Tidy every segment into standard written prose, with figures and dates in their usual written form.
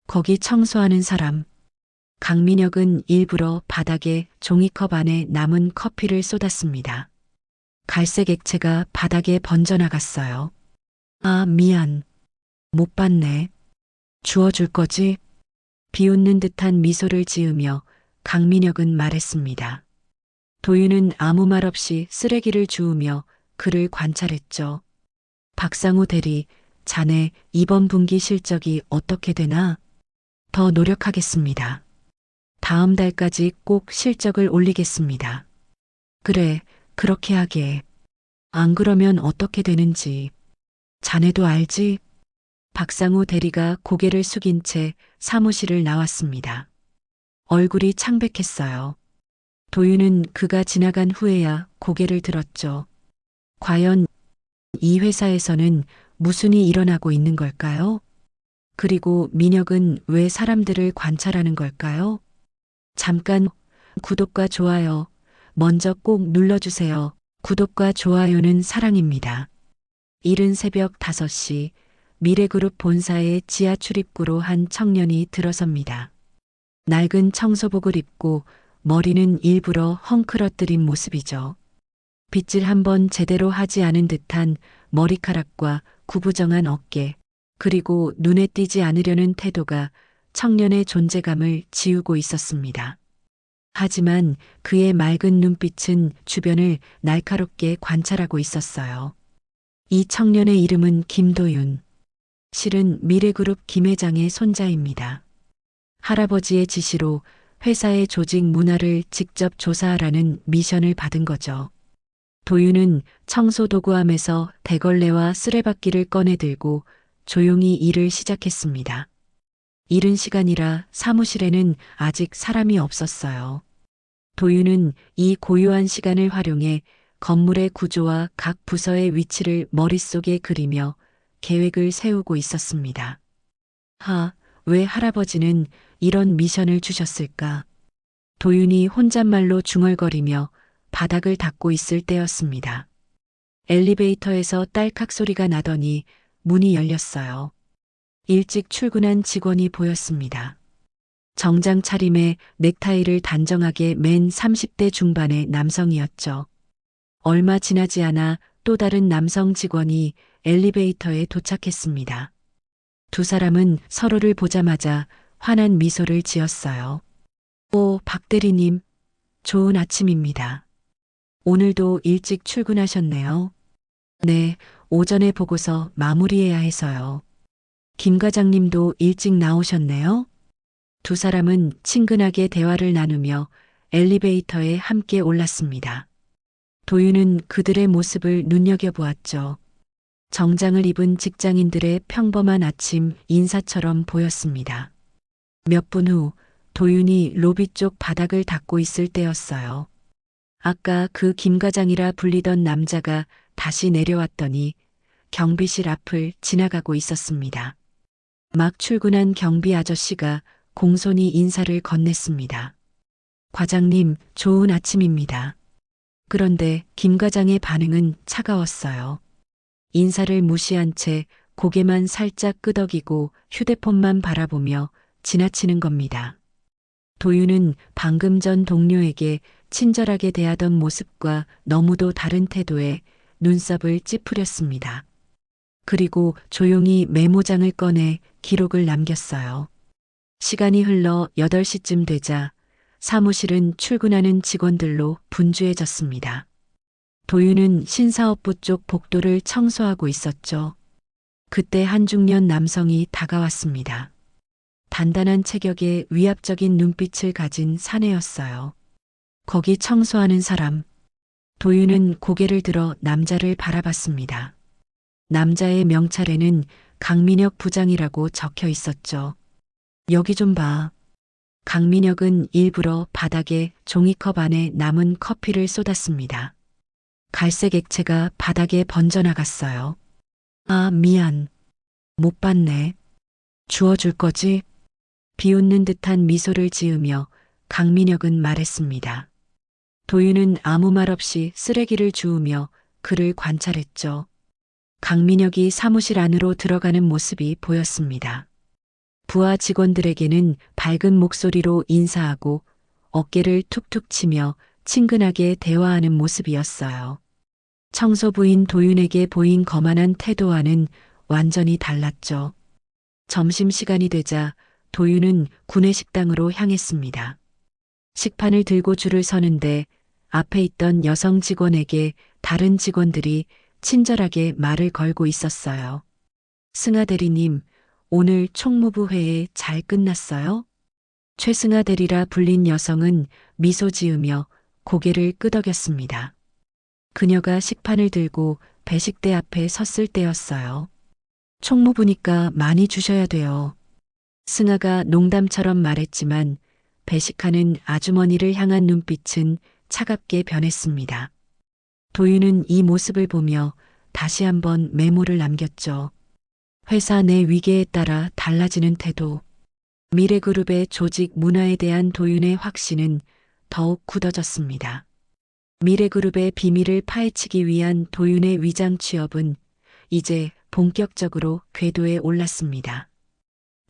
거기 청소하는 사람. 강민혁은 일부러 바닥에 종이컵 안에 남은 커피를 쏟았습니다. 갈색 액체가 바닥에 번져나갔어요. 아, 미안. 못 봤네. 주워줄 거지? 비웃는 듯한 미소를 지으며 강민혁은 말했습니다. 도윤은 아무 말 없이 쓰레기를 주우며 그를 관찰했죠. 박상우 대리, 자네 이번 분기 실적이 어떻게 되나? 더 노력하겠습니다. 다음 달까지 꼭 실적을 올리겠습니다. 그래, 그렇게 하게. 안 그러면 어떻게 되는지. 자네도 알지? 박상우 대리가 고개를 숙인 채 사무실을 나왔습니다. 얼굴이 창백했어요. 도윤은 그가 지나간 후에야 고개를 들었죠. 과연 이 회사에서는 무슨 일이 일어나고 있는 걸까요? 그리고 민혁은 왜 사람들을 관찰하는 걸까요? 잠깐 구독과 좋아요 먼저 꼭 눌러주세요. 구독과 좋아요는 사랑입니다. 이른 새벽 5시 미래그룹 본사의 지하 출입구로 한 청년이 들어섭니다. 낡은 청소복을 입고 머리는 일부러 헝클어뜨린 모습이죠. 빗질 한번 제대로 하지 않은 듯한 머리카락과 구부정한 어깨, 그리고 눈에 띄지 않으려는 태도가 청년의 존재감을 지우고 있었습니다. 하지만 그의 맑은 눈빛은 주변을 날카롭게 관찰하고 있었어요. 이 청년의 이름은 김도윤. 실은 미래그룹 김 회장의 손자입니다. 할아버지의 지시로 회사의 조직 문화를 직접 조사하라는 미션을 받은 거죠. 도윤은 청소 도구함에서 대걸레와 쓰레받기를 꺼내 들고 조용히 일을 시작했습니다. 이른 시간이라 사무실에는 아직 사람이 없었어요. 도윤은 이 고요한 시간을 활용해 건물의 구조와 각 부서의 위치를 머릿속에 그리며 계획을 세우고 있었습니다. 왜 할아버지는 이런 미션을 주셨을까? 도윤이 혼잣말로 중얼거리며 바닥을 닦고 있을 때였습니다. 엘리베이터에서 딸깍 소리가 나더니 문이 열렸어요. 일찍 출근한 직원이 보였습니다. 정장 차림에 넥타이를 단정하게 맨 30대 중반의 남성이었죠. 얼마 지나지 않아 또 다른 남성 직원이 엘리베이터에 도착했습니다. 두 사람은 서로를 보자마자 환한 미소를 지었어요. 오, 박 대리님, 좋은 아침입니다. 오늘도 일찍 출근하셨네요. 네, 오전에 보고서 마무리해야 해서요. 김 과장님도 일찍 나오셨네요. 두 사람은 친근하게 대화를 나누며 엘리베이터에 함께 올랐습니다. 도윤은 그들의 모습을 눈여겨보았죠. 정장을 입은 직장인들의 평범한 아침 인사처럼 보였습니다. 몇 분 후 도윤이 로비 쪽 바닥을 닦고 있을 때였어요. 아까 그 김 과장이라 불리던 남자가 다시 내려왔더니 경비실 앞을 지나가고 있었습니다. 막 출근한 경비 아저씨가 공손히 인사를 건넸습니다. 과장님, 좋은 아침입니다. 그런데 김 과장의 반응은 차가웠어요. 인사를 무시한 채 고개만 살짝 끄덕이고 휴대폰만 바라보며 지나치는 겁니다. 도윤은 방금 전 동료에게 친절하게 대하던 모습과 너무도 다른 태도에 눈썹을 찌푸렸습니다. 그리고 조용히 메모장을 꺼내 기록을 남겼어요. 시간이 흘러 8시쯤 되자 사무실은 출근하는 직원들로 분주해졌습니다. 도윤은 신사업부 쪽 복도를 청소하고 있었죠. 그때 한 중년 남성이 다가왔습니다. 단단한 체격에 위압적인 눈빛을 가진 사내였어요. 거기 청소하는 사람. 도윤은 고개를 들어 남자를 바라봤습니다. 남자의 명찰에는 강민혁 부장이라고 적혀 있었죠. 여기 좀 봐. 강민혁은 일부러 바닥에 종이컵 안에 남은 커피를 쏟았습니다. 갈색 액체가 바닥에 번져나갔어요. 아, 미안. 못 봤네. 주워줄 거지? 비웃는 듯한 미소를 지으며 강민혁은 말했습니다. 도윤은 아무 말 없이 쓰레기를 주우며 그를 관찰했죠. 강민혁이 사무실 안으로 들어가는 모습이 보였습니다. 부하 직원들에게는 밝은 목소리로 인사하고 어깨를 툭툭 치며 친근하게 대화하는 모습이었어요. 청소부인 도윤에게 보인 거만한 태도와는 완전히 달랐죠. 점심시간이 되자 도윤은 구내식당으로 향했습니다. 식판을 들고 줄을 서는데 앞에 있던 여성 직원에게 다른 직원들이 친절하게 말을 걸고 있었어요. 승하 대리님, 오늘 총무부 회의 잘 끝났어요? 최승하 대리라 불린 여성은 미소 지으며 고개를 끄덕였습니다. 그녀가 식판을 들고 배식대 앞에 섰을 때였어요. 총무부니까 많이 주셔야 돼요. 승하가 농담처럼 말했지만 배식하는 아주머니를 향한 눈빛은 차갑게 변했습니다. 도윤은 이 모습을 보며 다시 한번 메모를 남겼죠. 회사 내 위계에 따라 달라지는 태도. 미래그룹의 조직 문화에 대한 도윤의 확신은 더욱 굳어졌습니다. 미래그룹의 비밀을 파헤치기 위한 도윤의 위장 취업은 이제 본격적으로 궤도에 올랐습니다.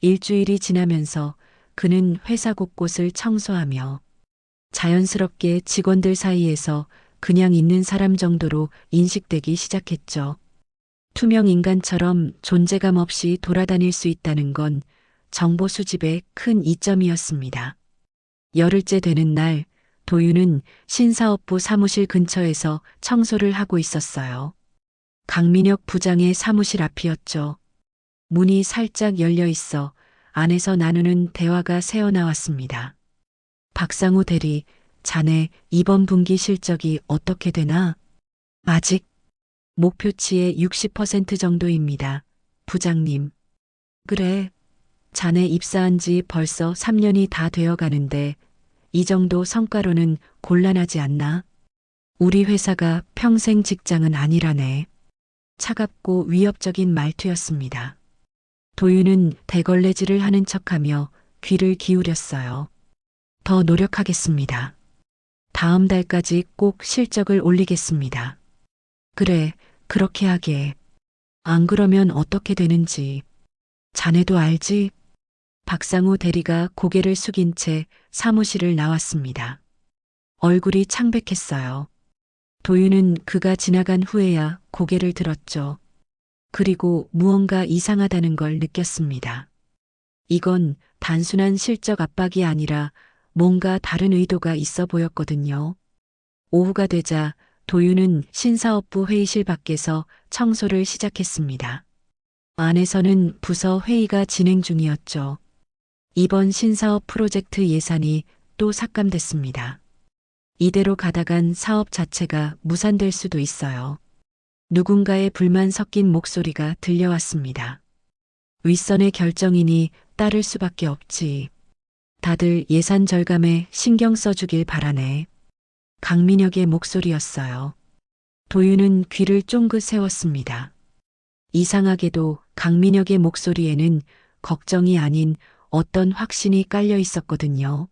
일주일이 지나면서 그는 회사 곳곳을 청소하며 자연스럽게 직원들 사이에서 그냥 있는 사람 정도로 인식되기 시작했죠. 투명 인간처럼 존재감 없이 돌아다닐 수 있다는 건 정보 수집의 큰 이점이었습니다. 열흘째 되는 날, 도윤은 신사업부 사무실 근처에서 청소를 하고 있었어요. 강민혁 부장의 사무실 앞이었죠. 문이 살짝 열려 있어 안에서 나누는 대화가 새어나왔습니다. 박상우 대리, 자네 이번 분기 실적이 어떻게 되나? 아직 목표치의 60% 정도입니다. 부장님. 그래. 자네 입사한 지 벌써 3년이 다 되어 가는데 이 정도 성과로는 곤란하지 않나? 우리 회사가 평생 직장은 아니라네. 차갑고 위협적인 말투였습니다. 도윤은 대걸레질을 하는 척하며 귀를 기울였어요. 더 노력하겠습니다. 다음 달까지 꼭 실적을 올리겠습니다. 그래, 그렇게 하게. 안 그러면 어떻게 되는지. 자네도 알지? 박상우 대리가 고개를 숙인 채 사무실을 나왔습니다. 얼굴이 창백했어요. 도윤은 그가 지나간 후에야 고개를 들었죠. 그리고 무언가 이상하다는 걸 느꼈습니다. 이건 단순한 실적 압박이 아니라 뭔가 다른 의도가 있어 보였거든요. 오후가 되자 도윤은 신사업부 회의실 밖에서 청소를 시작했습니다. 안에서는 부서 회의가 진행 중이었죠. 이번 신사업 프로젝트 예산이 또 삭감됐습니다. 이대로 가다간 사업 자체가 무산될 수도 있어요. 누군가의 불만 섞인 목소리가 들려왔습니다. 윗선의 결정이니 따를 수밖에 없지. 다들 예산 절감에 신경 써주길 바라네. 강민혁의 목소리였어요. 도윤은 귀를 쫑긋 세웠습니다. 이상하게도 강민혁의 목소리에는 걱정이 아닌 어떤 확신이 깔려 있었거든요.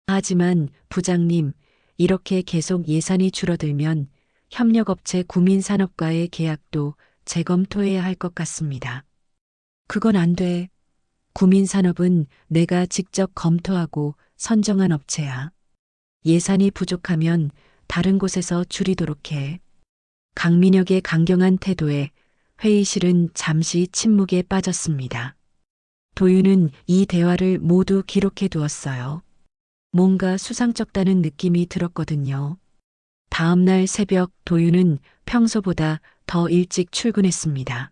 하지만 부장님, 이렇게 계속 예산이 줄어들면 협력업체 구민산업과의 계약도 재검토해야 할 것 같습니다. 그건 안 돼. 구민산업은 내가 직접 검토하고 선정한 업체야. 예산이 부족하면 다른 곳에서 줄이도록 해. 강민혁의 강경한 태도에 회의실은 잠시 침묵에 빠졌습니다. 도윤은 이 대화를 모두 기록해 두었어요. 뭔가 수상쩍다는 느낌이 들었거든요. 다음 날 새벽 도윤은 평소보다 더 일찍 출근했습니다.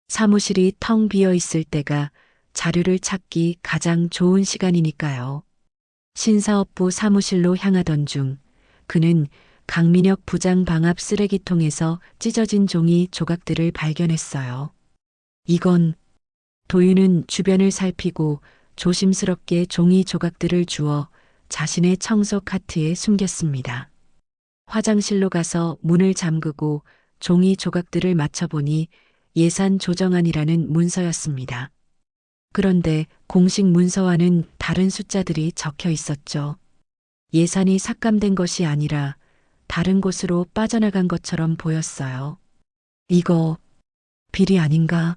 사무실이 텅 비어 있을 때가 자료를 찾기 가장 좋은 시간이니까요. 신사업부 사무실로 향하던 중 그는 강민혁 부장 방 앞 쓰레기통에서 찢어진 종이 조각들을 발견했어요. 이건 도윤은 주변을 살피고 조심스럽게 종이 조각들을 주워 자신의 청소 카트에 숨겼습니다. 화장실로 가서 문을 잠그고 종이 조각들을 맞춰보니 예산 조정안이라는 문서였습니다. 그런데 공식 문서와는 다른 숫자들이 적혀 있었죠. 예산이 삭감된 것이 아니라 다른 곳으로 빠져나간 것처럼 보였어요. 이거 비리 아닌가?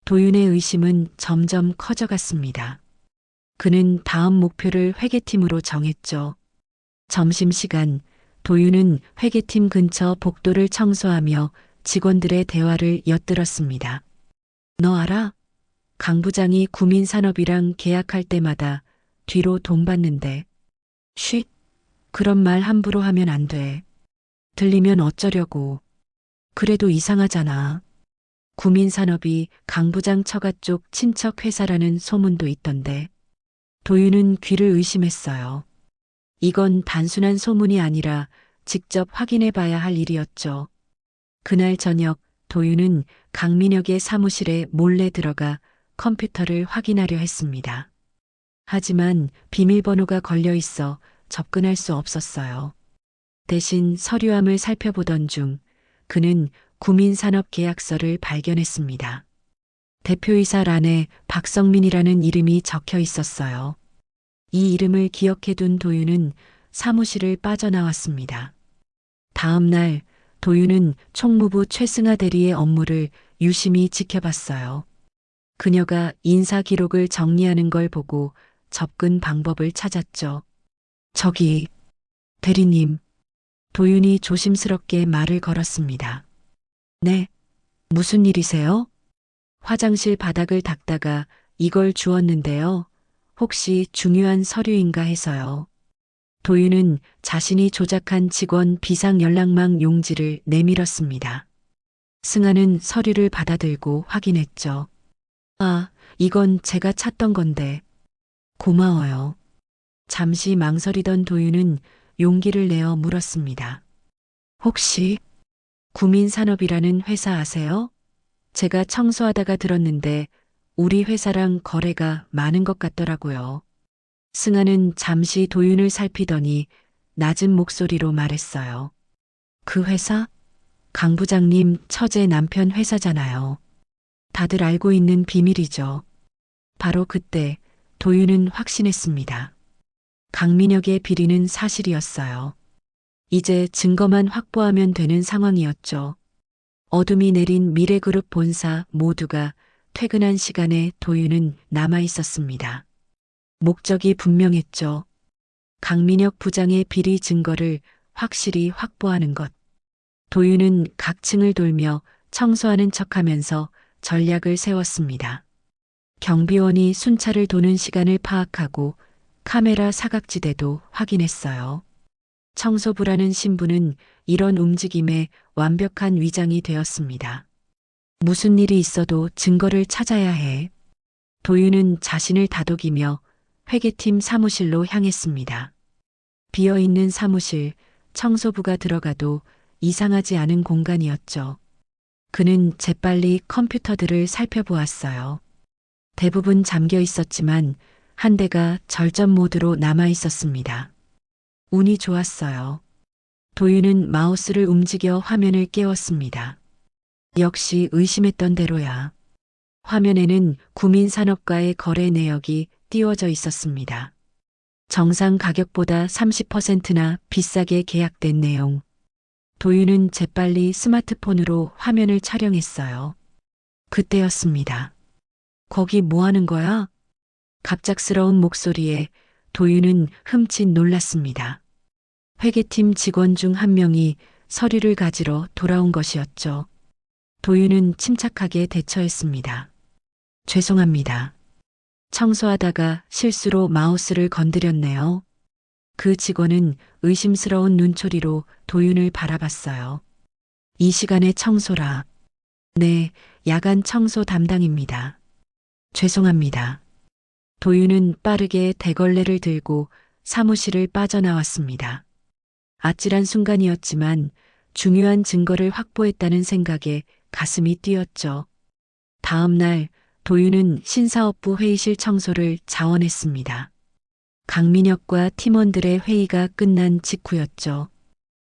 도윤의 의심은 점점 커져갔습니다. 그는 다음 목표를 회계팀으로 정했죠. 점심시간, 도윤은 회계팀 근처 복도를 청소하며 직원들의 대화를 엿들었습니다. 너 알아? 강 부장이 구민산업이랑 계약할 때마다 뒤로 돈 받는데. 쉿, 그런 말 함부로 하면 안 돼. 들리면 어쩌려고. 그래도 이상하잖아. 구민산업이 강 부장 처가 쪽 친척 회사라는 소문도 있던데. 도윤은 귀를 의심했어요. 이건 단순한 소문이 아니라 직접 확인해 봐야 할 일이었죠. 그날 저녁 도윤은 강민혁의 사무실에 몰래 들어가 컴퓨터를 확인하려 했습니다. 하지만 비밀번호가 걸려 있어 접근할 수 없었어요. 대신 서류함을 살펴보던 중 그는 구민산업계약서를 발견했습니다. 대표이사 란에 박성민이라는 이름이 적혀 있었어요. 이 이름을 기억해둔 도윤은 사무실을 빠져나왔습니다. 다음 날 도윤은 총무부 최승하 대리의 업무를 유심히 지켜봤어요. 그녀가 인사 기록을 정리하는 걸 보고 접근 방법을 찾았죠. 저기, 대리님. 도윤이 조심스럽게 말을 걸었습니다. 네, 무슨 일이세요? 화장실 바닥을 닦다가 이걸 주웠는데요. 혹시 중요한 서류인가 해서요. 도윤은 자신이 조작한 직원 비상 연락망 용지를 내밀었습니다. 승아는 서류를 받아들고 확인했죠. 아, 이건 제가 찾던 건데. 고마워요. 잠시 망설이던 도윤은 용기를 내어 물었습니다. 혹시 구민산업이라는 회사 아세요? 제가 청소하다가 들었는데 우리 회사랑 거래가 많은 것 같더라고요. 승아는 잠시 도윤을 살피더니 낮은 목소리로 말했어요. 그 회사? 강 부장님 처제 남편 회사잖아요. 다들 알고 있는 비밀이죠. 바로 그때 도윤은 확신했습니다. 강민혁의 비리는 사실이었어요. 이제 증거만 확보하면 되는 상황이었죠. 어둠이 내린 미래그룹 본사 모두가 퇴근한 시간에 도윤은 남아 있었습니다. 목적이 분명했죠. 강민혁 부장의 비리 증거를 확실히 확보하는 것. 도윤은 각 층을 돌며 청소하는 척하면서 전략을 세웠습니다. 경비원이 순찰을 도는 시간을 파악하고 카메라 사각지대도 확인했어요. 청소부라는 신분은 이런 움직임에 완벽한 위장이 되었습니다. 무슨 일이 있어도 증거를 찾아야 해. 도윤은 자신을 다독이며 회계팀 사무실로 향했습니다. 비어있는 사무실, 청소부가 들어가도 이상하지 않은 공간이었죠. 그는 재빨리 컴퓨터들을 살펴보았어요. 대부분 잠겨 있었지만 한 대가 절전 모드로 남아 있었습니다. 운이 좋았어요. 도윤은 마우스를 움직여 화면을 깨웠습니다. 역시 의심했던 대로야. 화면에는 구민산업과의 거래 내역이 띄워져 있었습니다. 정상 가격보다 30%나 비싸게 계약된 내용. 도윤은 재빨리 스마트폰으로 화면을 촬영했어요. 그때였습니다. 거기 뭐 하는 거야? 갑작스러운 목소리에 도윤은 흠칫 놀랐습니다. 회계팀 직원 중 한 명이 서류를 가지러 돌아온 것이었죠. 도윤은 침착하게 대처했습니다. 죄송합니다. 청소하다가 실수로 마우스를 건드렸네요. 그 직원은 의심스러운 눈초리로 도윤을 바라봤어요. 이 시간에 청소라. 네, 야간 청소 담당입니다. 죄송합니다. 도윤은 빠르게 대걸레를 들고 사무실을 빠져나왔습니다. 아찔한 순간이었지만 중요한 증거를 확보했다는 생각에 가슴이 뛰었죠. 다음 날 도윤은 신사업부 회의실 청소를 자원했습니다. 강민혁과 팀원들의 회의가 끝난 직후였죠.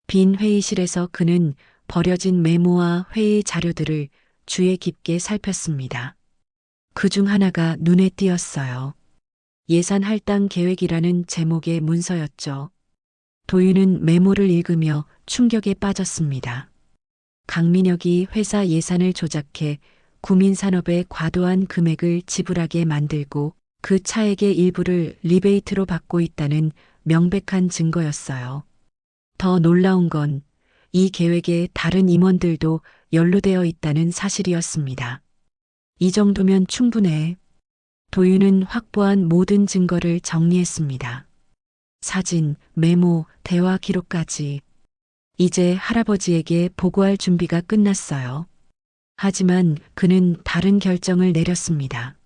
빈 회의실에서 그는 버려진 메모와 회의 자료들을 주의 깊게 살폈습니다. 그중 하나가 눈에 띄었어요. 예산 할당 계획이라는 제목의 문서였죠. 도윤은 메모를 읽으며 충격에 빠졌습니다. 강민혁이 회사 예산을 조작해 구민산업에 과도한 금액을 지불하게 만들고 그 차액의 일부를 리베이트로 받고 있다는 명백한 증거였어요. 더 놀라운 건 이 계획에 다른 임원들도 연루되어 있다는 사실이었습니다. 이 정도면 충분해. 도윤은 확보한 모든 증거를 정리했습니다. 사진, 메모, 대화 기록까지. 이제 할아버지에게 보고할 준비가 끝났어요. 하지만 그는 다른 결정을 내렸습니다.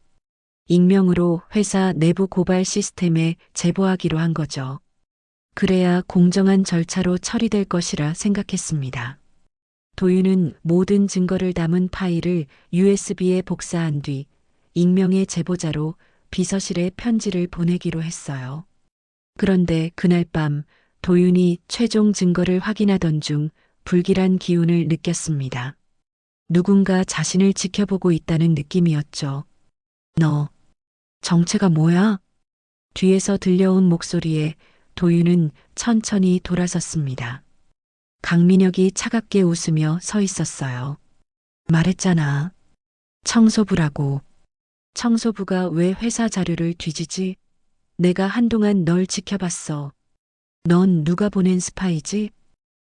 익명으로 회사 내부 고발 시스템에 제보하기로 한 거죠. 그래야 공정한 절차로 처리될 것이라 생각했습니다. 도윤은 모든 증거를 담은 파일을 USB에 복사한 뒤 익명의 제보자로 비서실에 편지를 보내기로 했어요. 그런데 그날 밤 도윤이 최종 증거를 확인하던 중 불길한 기운을 느꼈습니다. 누군가 자신을 지켜보고 있다는 느낌이었죠. 너, 정체가 뭐야? 뒤에서 들려온 목소리에 도윤은 천천히 돌아섰습니다. 강민혁이 차갑게 웃으며 서 있었어요. 말했잖아. 청소부라고. 청소부가 왜 회사 자료를 뒤지지? 내가 한동안 널 지켜봤어. 넌 누가 보낸 스파이지?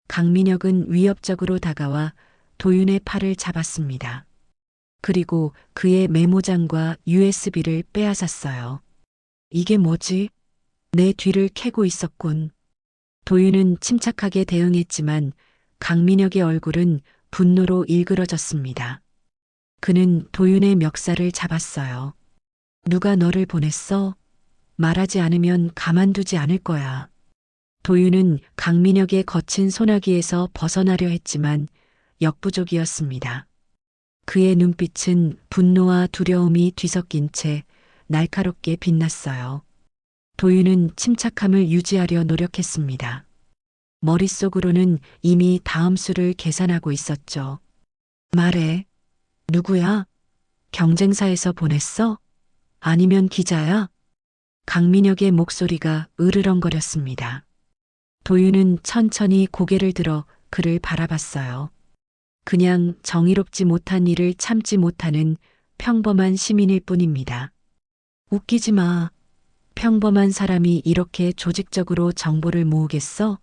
강민혁은 위협적으로 다가와 도윤의 팔을 잡았습니다. 그리고 그의 메모장과 USB를 빼앗았어요. 이게 뭐지? 내 뒤를 캐고 있었군. 도윤은 침착하게 대응했지만 강민혁의 얼굴은 분노로 일그러졌습니다. 그는 도윤의 멱살을 잡았어요. 누가 너를 보냈어? 말하지 않으면 가만두지 않을 거야. 도윤은 강민혁의 거친 소나기에서 벗어나려 했지만 역부족이었습니다. 그의 눈빛은 분노와 두려움이 뒤섞인 채 날카롭게 빛났어요. 도윤은 침착함을 유지하려 노력했습니다. 머릿속으로는 이미 다음 수를 계산하고 있었죠. 말해. 누구야? 경쟁사에서 보냈어? 아니면 기자야? 강민혁의 목소리가 으르렁거렸습니다. 도윤은 천천히 고개를 들어 그를 바라봤어요. 그냥 정의롭지 못한 일을 참지 못하는 평범한 시민일 뿐입니다. 웃기지 마. 평범한 사람이 이렇게 조직적으로 정보를 모으겠어?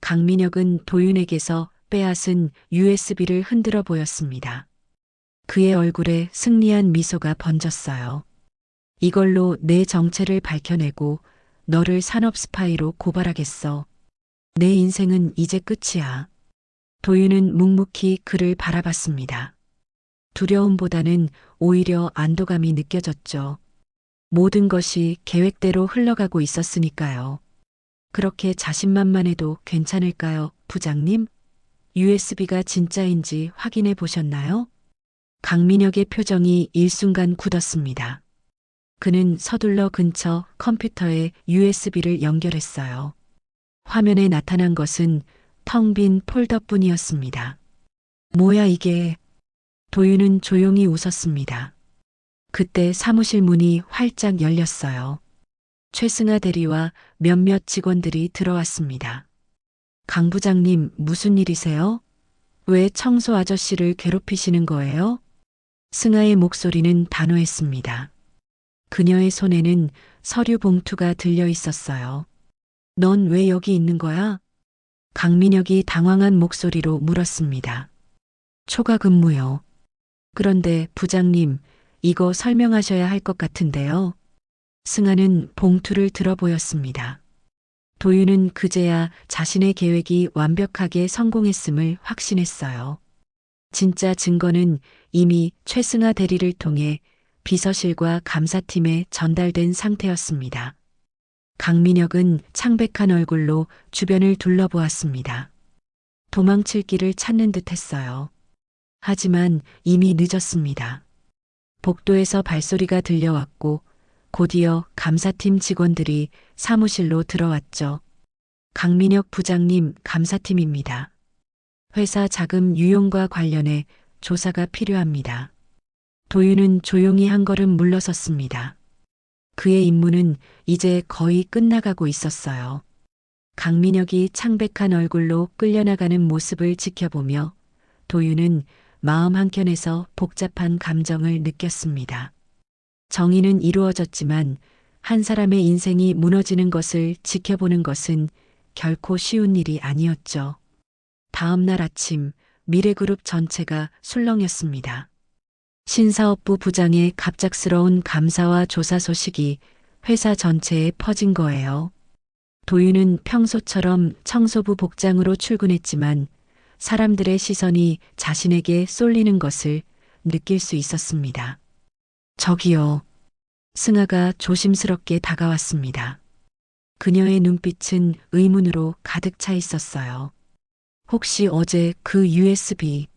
강민혁은 도윤에게서 빼앗은 USB를 흔들어 보였습니다. 그의 얼굴에 승리한 미소가 번졌어요. 이걸로 내 정체를 밝혀내고 너를 산업 스파이로 고발하겠어. 내 인생은 이제 끝이야. 도윤은 묵묵히 그를 바라봤습니다. 두려움보다는 오히려 안도감이 느껴졌죠. 모든 것이 계획대로 흘러가고 있었으니까요. 그렇게 자신만만해도 괜찮을까요, 부장님? USB가 진짜인지 확인해 보셨나요? 강민혁의 표정이 일순간 굳었습니다. 그는 서둘러 근처 컴퓨터에 USB를 연결했어요. 화면에 나타난 것은 텅 빈 폴더뿐이었습니다. 뭐야 이게? 도윤은 조용히 웃었습니다. 그때 사무실 문이 활짝 열렸어요. 최승아 대리와 몇몇 직원들이 들어왔습니다. 강 부장님, 무슨 일이세요? 왜 청소 아저씨를 괴롭히시는 거예요? 승아의 목소리는 단호했습니다. 그녀의 손에는 서류 봉투가 들려 있었어요. 넌 왜 여기 있는 거야? 강민혁이 당황한 목소리로 물었습니다. 초과 근무요. 그런데 부장님, 이거 설명하셔야 할 것 같은데요. 승아는 봉투를 들어 보였습니다. 도윤은 그제야 자신의 계획이 완벽하게 성공했음을 확신했어요. 진짜 증거는 이미 최승아 대리를 통해 비서실과 감사팀에 전달된 상태였습니다. 강민혁은 창백한 얼굴로 주변을 둘러보았습니다. 도망칠 길을 찾는 듯 했어요. 하지만 이미 늦었습니다. 복도에서 발소리가 들려왔고 곧이어 감사팀 직원들이 사무실로 들어왔죠. 강민혁 부장님, 감사팀입니다. 회사 자금 유용과 관련해 조사가 필요합니다. 도윤은 조용히 한 걸음 물러섰습니다. 그의 임무는 이제 거의 끝나가고 있었어요. 강민혁이 창백한 얼굴로 끌려나가는 모습을 지켜보며 도윤은 마음 한켠에서 복잡한 감정을 느꼈습니다. 정의는 이루어졌지만 한 사람의 인생이 무너지는 것을 지켜보는 것은 결코 쉬운 일이 아니었죠. 다음 날 아침 미래그룹 전체가 술렁였습니다. 신사업부 부장의 갑작스러운 감사와 조사 소식이 회사 전체에 퍼진 거예요. 도윤은 평소처럼 청소부 복장으로 출근했지만 사람들의 시선이 자신에게 쏠리는 것을 느낄 수 있었습니다. 저기요. 승아가 조심스럽게 다가왔습니다. 그녀의 눈빛은 의문으로 가득 차 있었어요. 혹시 어제 그 USB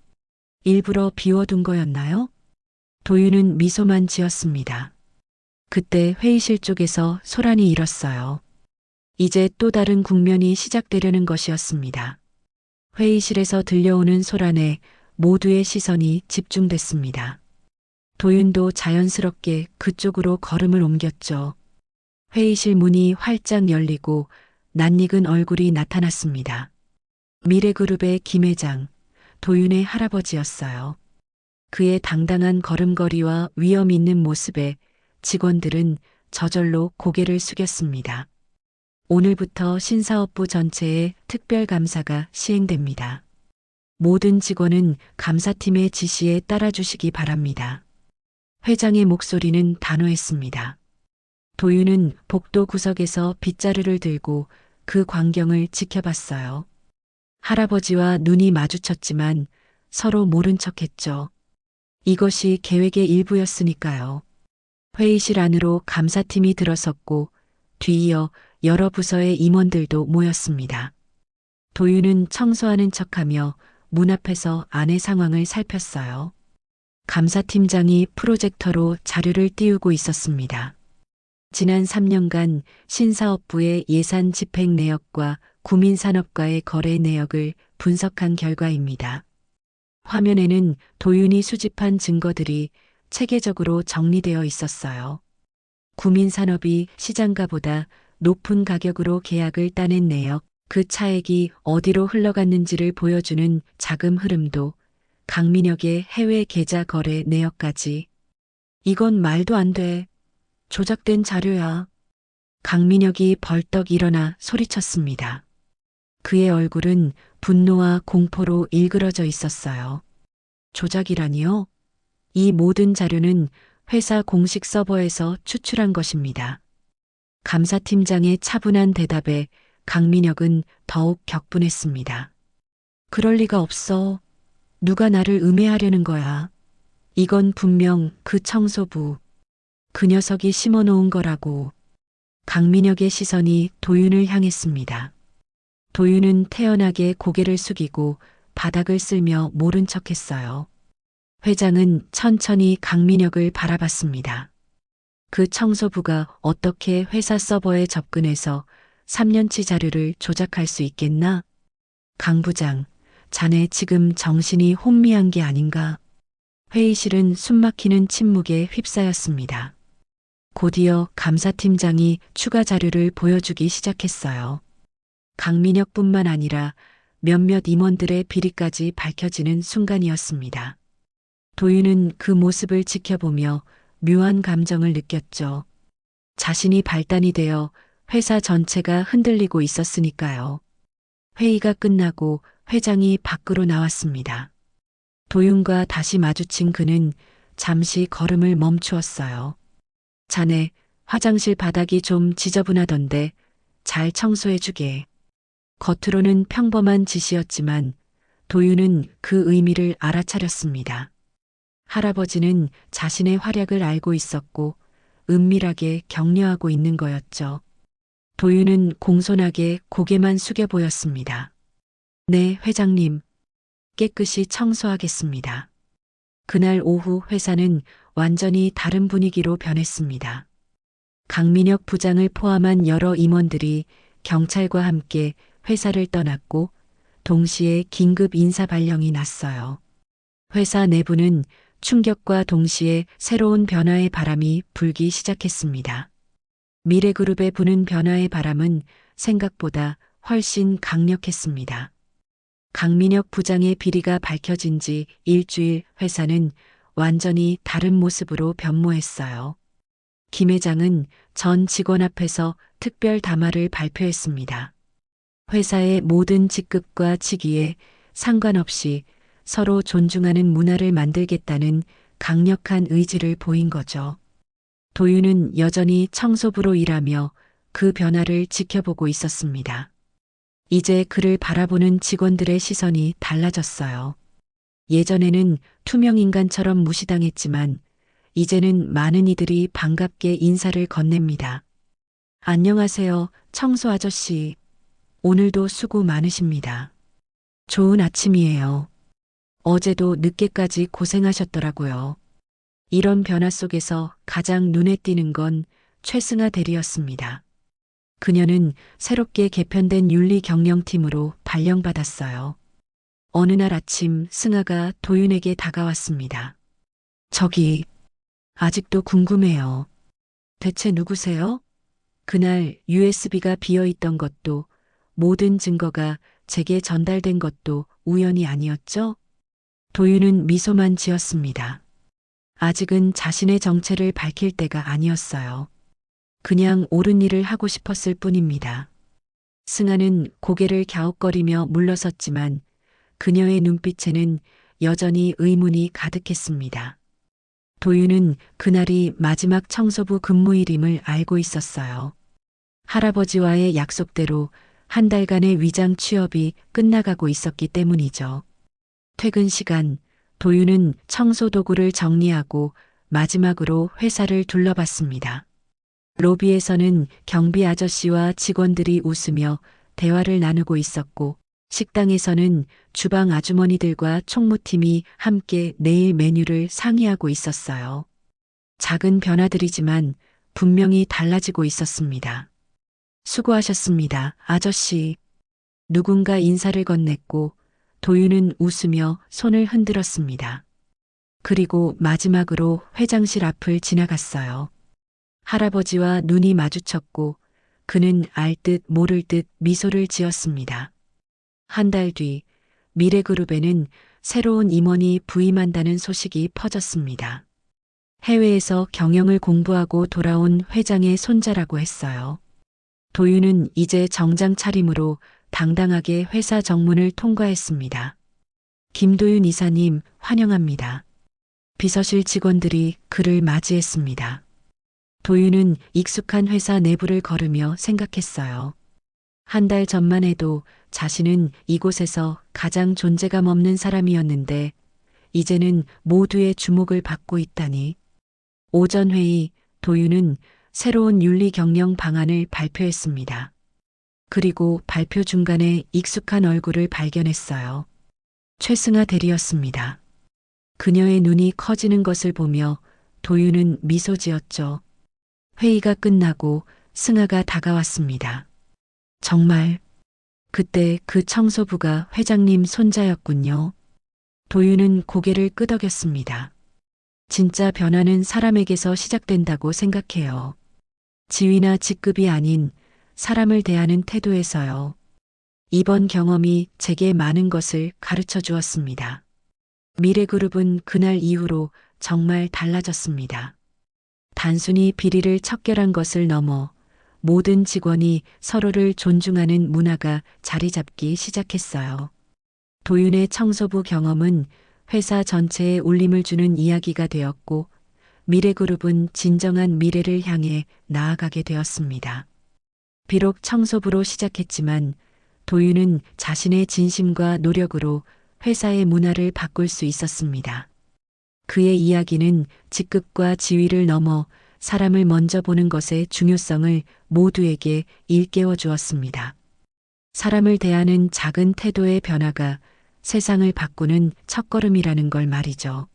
일부러 비워둔 거였나요? 도윤은 미소만 지었습니다. 그때 회의실 쪽에서 소란이 일었어요. 이제 또 다른 국면이 시작되려는 것이었습니다. 회의실에서 들려오는 소란에 모두의 시선이 집중됐습니다. 도윤도 자연스럽게 그쪽으로 걸음을 옮겼죠. 회의실 문이 활짝 열리고 낯익은 얼굴이 나타났습니다. 미래그룹의 김 회장, 도윤의 할아버지였어요. 그의 당당한 걸음걸이와 위험 있는 모습에 직원들은 저절로 고개를 숙였습니다. 오늘부터 신사업부 전체에 특별감사가 시행됩니다. 모든 직원은 감사팀의 지시에 따라주시기 바랍니다. 회장의 목소리는 단호했습니다. 도윤은 복도 구석에서 빗자루를 들고 그 광경을 지켜봤어요. 할아버지와 눈이 마주쳤지만 서로 모른 척했죠. 이것이 계획의 일부였으니까요. 회의실 안으로 감사팀이 들어섰고 뒤이어 여러 부서의 임원들도 모였습니다. 도윤은 청소하는 척하며 문 앞에서 안의 상황을 살폈어요. 감사팀장이 프로젝터로 자료를 띄우고 있었습니다. 지난 3년간 신사업부의 예산 집행 내역과 구민산업과의 거래 내역을 분석한 결과입니다. 화면에는 도윤이 수집한 증거들이 체계적으로 정리되어 있었어요. 구민산업이 시장가보다 높은 가격으로 계약을 따낸 내역, 그 차액이 어디로 흘러갔는지를 보여주는 자금 흐름도, 강민혁의 해외 계좌 거래 내역까지. 이건 말도 안 돼. 조작된 자료야. 강민혁이 벌떡 일어나 소리쳤습니다. 그의 얼굴은 분노와 공포로 일그러져 있었어요. 조작이라니요? 이 모든 자료는 회사 공식 서버에서 추출한 것입니다. 감사팀장의 차분한 대답에 강민혁은 더욱 격분했습니다. 그럴 리가 없어. 누가 나를 음해하려는 거야. 이건 분명 그 청소부, 그 녀석이 심어놓은 거라고. 강민혁의 시선이 도윤을 향했습니다. 도윤은 태연하게 고개를 숙이고 바닥을 쓸며 모른 척했어요. 회장은 천천히 강민혁을 바라봤습니다. 그 청소부가 어떻게 회사 서버에 접근해서 3년치 자료를 조작할 수 있겠나? 강 부장, 자네 지금 정신이 혼미한 게 아닌가? 회의실은 숨막히는 침묵에 휩싸였습니다. 곧이어 감사팀장이 추가 자료를 보여주기 시작했어요. 강민혁뿐만 아니라 몇몇 임원들의 비리까지 밝혀지는 순간이었습니다. 도윤은 그 모습을 지켜보며 묘한 감정을 느꼈죠. 자신이 발단이 되어 회사 전체가 흔들리고 있었으니까요. 회의가 끝나고 회장이 밖으로 나왔습니다. 도윤과 다시 마주친 그는 잠시 걸음을 멈추었어요. 자네, 화장실 바닥이 좀 지저분하던데 잘 청소해주게. 겉으로는 평범한 지시였지만 도윤은 그 의미를 알아차렸습니다. 할아버지는 자신의 활약을 알고 있었고 은밀하게 격려하고 있는 거였죠. 도윤은 공손하게 고개만 숙여 보였습니다. 네, 회장님. 깨끗이 청소하겠습니다. 그날 오후 회사는 완전히 다른 분위기로 변했습니다. 강민혁 부장을 포함한 여러 임원들이 경찰과 함께 회사를 떠났고 동시에 긴급 인사 발령이 났어요. 회사 내부는 충격과 동시에 새로운 변화의 바람이 불기 시작했습니다. 미래그룹에 부는 변화의 바람은 생각보다 훨씬 강력했습니다. 강민혁 부장의 비리가 밝혀진 지 일주일 회사는 완전히 다른 모습으로 변모했어요. 김 회장은 전 직원 앞에서 특별 담화를 발표했습니다. 회사의 모든 직급과 직위에 상관없이 서로 존중하는 문화를 만들겠다는 강력한 의지를 보인 거죠. 도윤은 여전히 청소부로 일하며 그 변화를 지켜보고 있었습니다. 이제 그를 바라보는 직원들의 시선이 달라졌어요. 예전에는 투명인간처럼 무시당했지만 이제는 많은 이들이 반갑게 인사를 건넵니다. 안녕하세요, 청소 아저씨. 오늘도 수고 많으십니다. 좋은 아침이에요. 어제도 늦게까지 고생하셨더라고요. 이런 변화 속에서 가장 눈에 띄는 건 최승아 대리였습니다. 그녀는 새롭게 개편된 윤리경영팀으로 발령받았어요. 어느 날 아침 승아가 도윤에게 다가왔습니다. 저기, 아직도 궁금해요. 대체 누구세요? 그날 USB가 비어 있던 것도 모든 증거가 제게 전달된 것도 우연이 아니었죠? 도윤은 미소만 지었습니다. 아직은 자신의 정체를 밝힐 때가 아니었어요. 그냥 옳은 일을 하고 싶었을 뿐입니다. 승아는 고개를 갸웃거리며 물러섰지만 그녀의 눈빛에는 여전히 의문이 가득했습니다. 도윤은 그날이 마지막 청소부 근무일임을 알고 있었어요. 할아버지와의 약속대로 한 달간의 위장 취업이 끝나가고 있었기 때문이죠. 퇴근 시간, 도윤은 청소 도구를 정리하고 마지막으로 회사를 둘러봤습니다. 로비에서는 경비 아저씨와 직원들이 웃으며 대화를 나누고 있었고, 식당에서는 주방 아주머니들과 총무팀이 함께 내일 메뉴를 상의하고 있었어요. 작은 변화들이지만 분명히 달라지고 있었습니다. 수고하셨습니다, 아저씨. 누군가 인사를 건넸고 도윤은 웃으며 손을 흔들었습니다. 그리고 마지막으로 회장실 앞을 지나갔어요. 할아버지와 눈이 마주쳤고 그는 알 듯 모를 듯 미소를 지었습니다. 한 달 뒤 미래그룹에는 새로운 임원이 부임한다는 소식이 퍼졌습니다. 해외에서 경영을 공부하고 돌아온 회장의 손자라고 했어요. 도윤은 이제 정장 차림으로 당당하게 회사 정문을 통과했습니다. 김도윤 이사님, 환영합니다. 비서실 직원들이 그를 맞이했습니다. 도윤은 익숙한 회사 내부를 걸으며 생각했어요. 한 달 전만 해도 자신은 이곳에서 가장 존재감 없는 사람이었는데 이제는 모두의 주목을 받고 있다니. 오전 회의, 도윤은 새로운 윤리 경영 방안을 발표했습니다. 그리고 발표 중간에 익숙한 얼굴을 발견했어요. 최승아 대리였습니다. 그녀의 눈이 커지는 것을 보며 도윤은 미소 지었죠. 회의가 끝나고 승아가 다가왔습니다. 정말 그때 그 청소부가 회장님 손자였군요. 도윤은 고개를 끄덕였습니다. 진짜 변화는 사람에게서 시작된다고 생각해요. 지위나 직급이 아닌 사람을 대하는 태도에서요. 이번 경험이 제게 많은 것을 가르쳐 주었습니다. 미래그룹은 그날 이후로 정말 달라졌습니다. 단순히 비리를 척결한 것을 넘어 모든 직원이 서로를 존중하는 문화가 자리 잡기 시작했어요. 도윤의 청소부 경험은 회사 전체에 울림을 주는 이야기가 되었고 미래그룹은 진정한 미래를 향해 나아가게 되었습니다. 비록 청소부로 시작했지만 도윤은 자신의 진심과 노력으로 회사의 문화를 바꿀 수 있었습니다. 그의 이야기는 직급과 지위를 넘어 사람을 먼저 보는 것의 중요성을 모두에게 일깨워 주었습니다. 사람을 대하는 작은 태도의 변화가 세상을 바꾸는 첫걸음이라는 걸 말이죠.